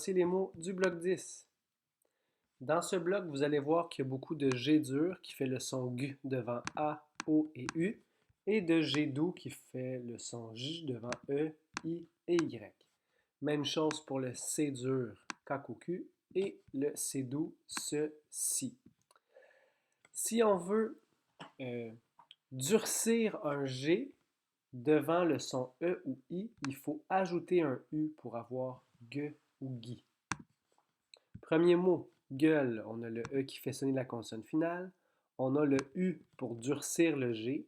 Voici les mots du bloc 10. Dans ce bloc, vous allez voir qu'il y a beaucoup de G dur qui fait le son G devant A, O et U, et de G doux qui fait le son J devant E, I et Y. Même chose pour le C dur, K-Q, et le C doux, ce, si. Si on veut durcir un G devant le son E ou I, il faut ajouter un U pour avoir G ou GUI. Premier mot, gueule, on a le E qui fait sonner la consonne finale. On a le U pour durcir le G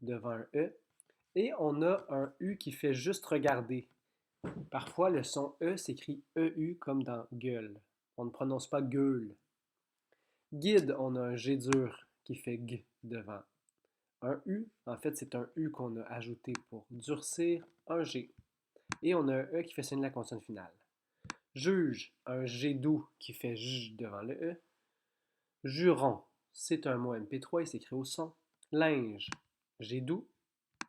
devant un E. Et on a un U qui fait juste regarder. Parfois, le son E s'écrit EU comme dans gueule. On ne prononce pas gueule. Guide, on a un G dur qui fait G devant un U. En fait, c'est un U qu'on a ajouté pour durcir un G. Et on a un E qui fait sonner la consonne finale. Juge, un G doux qui fait J devant le E. Juron, c'est un mot MP3, il s'écrit au son. Linge, G doux,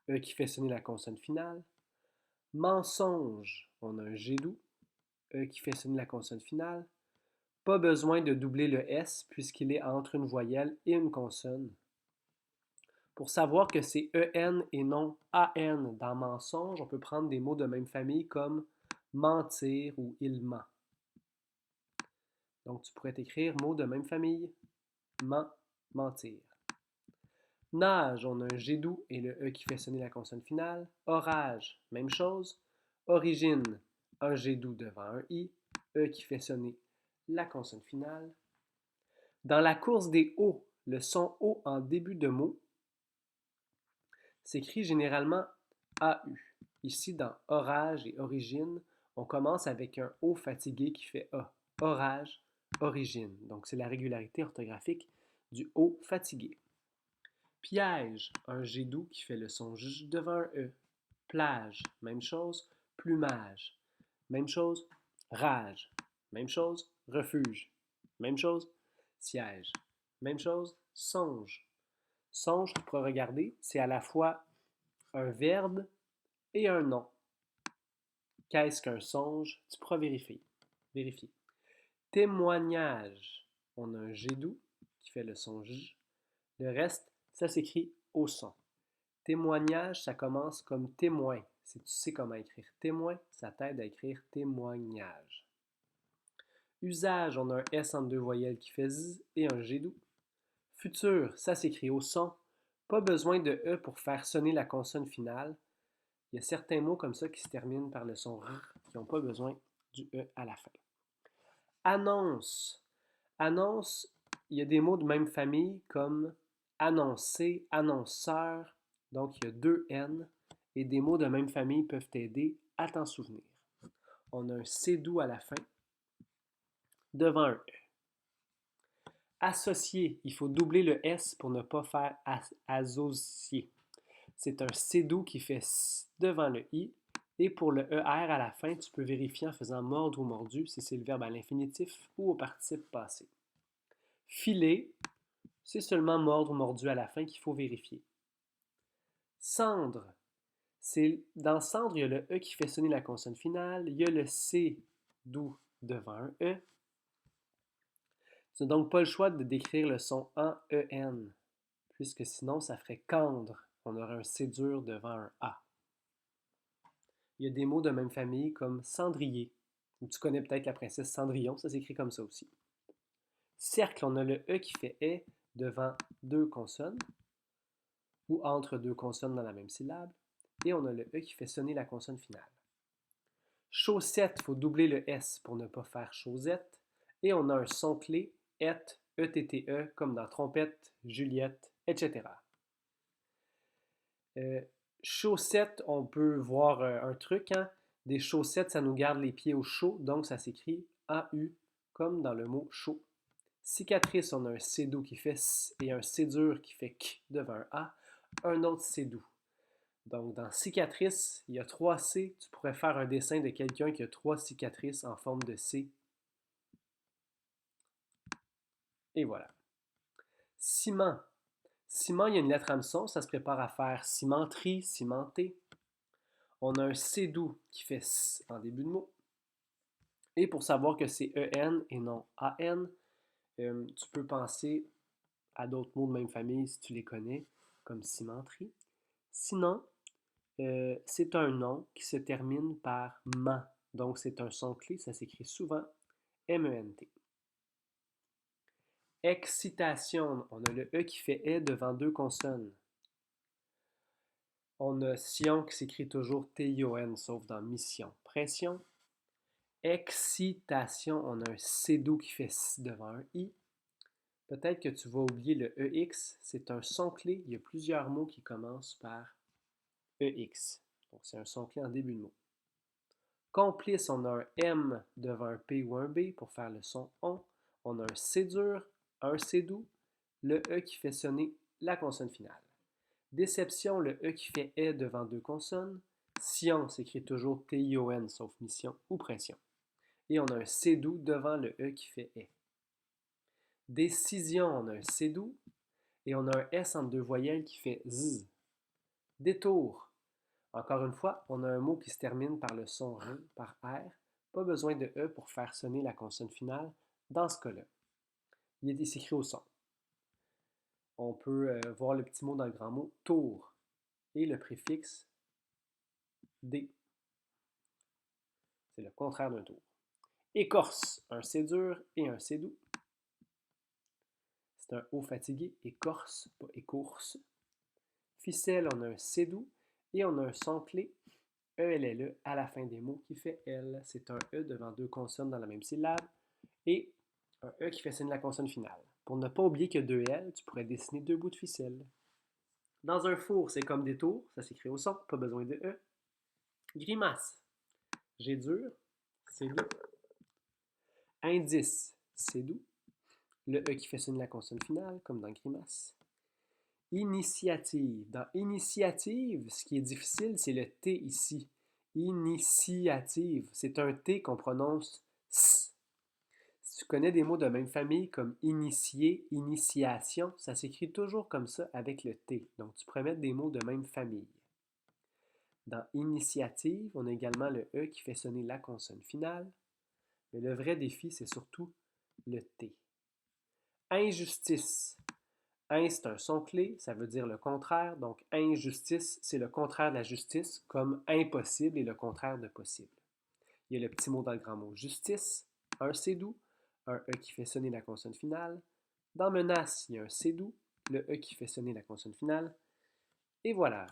E qui fait sonner la consonne finale. Mensonge, on a un G doux, E qui fait sonner la consonne finale. Pas besoin de doubler le S puisqu'il est entre une voyelle et une consonne. Pour savoir que c'est EN et non AN dans mensonge, on peut prendre des mots de même famille comme mentir ou il ment. Donc tu pourrais écrire mots de même famille, ment, mentir. Nage, on a un G doux et le E qui fait sonner la consonne finale. Orage, même chose. Origine, un G doux devant un I, E qui fait sonner la consonne finale. Dans la course des O, le son O en début de mot s'écrit généralement AU. Ici, dans orage et origine, on commence avec un O fatigué qui fait A. Orage, origine. Donc, c'est la régularité orthographique du O fatigué. Piège, un G doux qui fait le son J devant un E. Plage, même chose. Plumage, même chose. Rage, même chose. Refuge, même chose. Siège, même chose. Songe. Songe, tu pourras regarder, c'est à la fois un verbe et un nom. Qu'est-ce qu'un songe? Tu pourras vérifier. Témoignage, on a un G doux qui fait le son J. Le reste, ça s'écrit au son. Témoignage, ça commence comme témoin. Si tu sais comment écrire témoin, ça t'aide à écrire témoignage. Usage, on a un S entre deux voyelles qui fait Z et un G doux. Futur, ça s'écrit au son. Pas besoin de E pour faire sonner la consonne finale. Il y a certains mots comme ça qui se terminent par le son R qui n'ont pas besoin du E à la fin. Annonce. Annonce, il y a des mots de même famille comme annoncer, annonceur. Donc, il y a deux N et des mots de même famille peuvent t'aider à t'en souvenir. On a un C doux à la fin devant un E. Associer, il faut doubler le S pour ne pas faire associer. C'est un C doux qui fait S devant le I. Et pour le ER à la fin, tu peux vérifier en faisant mordre ou mordu si c'est le verbe à l'infinitif ou au participe passé. Filer, c'est seulement mordre ou mordu à la fin qu'il faut vérifier. Cendre, dans cendre, il y a le E qui fait sonner la consonne finale, il y a le C doux devant un E. Tu n'as donc pas le choix de décrire le son en EN, puisque sinon ça ferait cendre. On aurait un C dur devant un A. Il y a des mots de même famille comme cendrier. Tu connais peut-être la princesse Cendrillon, ça s'écrit comme ça aussi. Cercle, on a le E qui fait E devant deux consonnes, ou entre deux consonnes dans la même syllabe, et on a le E qui fait sonner la consonne finale. Chaussette, il faut doubler le S pour ne pas faire chaussette, et on a un son clé, et, E-T-T-E, comme dans trompette, Juliette, etc. Chaussettes, on peut voir un truc, hein? Des chaussettes, ça nous garde les pieds au chaud, donc ça s'écrit A-U, comme dans le mot chaud. Cicatrice, on a un C doux qui fait S et un C dur qui fait K devant un A, un autre C doux. Donc dans cicatrice, il y a 3 C, tu pourrais faire un dessin de quelqu'un qui a 3 cicatrices en forme de C. Et voilà. Ciment. Ciment, il y a une lettre hameçon, ça se prépare à faire cimenterie, cimenter. On a un C doux qui fait S en début de mot. Et pour savoir que c'est EN et non AN, tu peux penser à d'autres mots de même famille si tu les connais, comme cimenterie. Sinon, c'est un nom qui se termine par ment. Donc, c'est un son clé, ça s'écrit souvent MENT. Excitation, on a le E qui fait E devant deux consonnes. On a sion qui s'écrit toujours T-I-O-N, sauf dans mission. Pression. Excitation, on a un C doux qui fait S devant un I. Peut-être que tu vas oublier le EX, c'est un son clé. Il y a plusieurs mots qui commencent par EX. Donc, c'est un son clé en début de mot. Complice, on a un M devant un P ou un B pour faire le son ON. On a un C dur, un C doux, le E qui fait sonner la consonne finale. Déception, le E qui fait E devant deux consonnes. Sion s'écrit toujours T-I-O-N, sauf mission ou pression. Et on a un C doux devant le E qui fait E. Décision, on a un C doux et on a un S entre deux voyelles qui fait Z. Détour. Encore une fois, on a un mot qui se termine par le son R, par R. Pas besoin de E pour faire sonner la consonne finale dans ce cas-là. Il est écrit au son. On peut voir le petit mot dans le grand mot tour et le préfixe D. C'est le contraire d'un tour. Écorce, un C dur et un C doux. C'est un O fatigué, écorce, pas écourse. Ficelle, on a un C doux et on a un son clé E-L-L-E à la fin des mots qui fait L. C'est un E devant deux consonnes dans la même syllabe et un E qui fait sonner la consonne finale. Pour ne pas oublier que deux L, tu pourrais dessiner deux bouts de ficelle. Dans un four, c'est comme des tours, ça s'écrit au son, pas besoin de E. Grimace, G dur, C doux. Indice, C doux. Le E qui fait sonner la consonne finale, comme dans grimace. Initiative. Dans initiative, ce qui est difficile, c'est le T ici. Initiative. C'est un T qu'on prononce S. Si tu connais des mots de même famille comme initié, initiation, ça s'écrit toujours comme ça avec le T. Donc, tu pourrais mettre des mots de même famille. Dans initiative, on a également le E qui fait sonner la consonne finale. Mais le vrai défi, c'est surtout le T. Injustice. In, c'est un son clé, ça veut dire le contraire. Donc, injustice, c'est le contraire de la justice, comme impossible est le contraire de possible. Il y a le petit mot dans le grand mot justice, un C doux, un E qui fait sonner la consonne finale. Dans menace, il y a un C doux, le E qui fait sonner la consonne finale. Et voilà.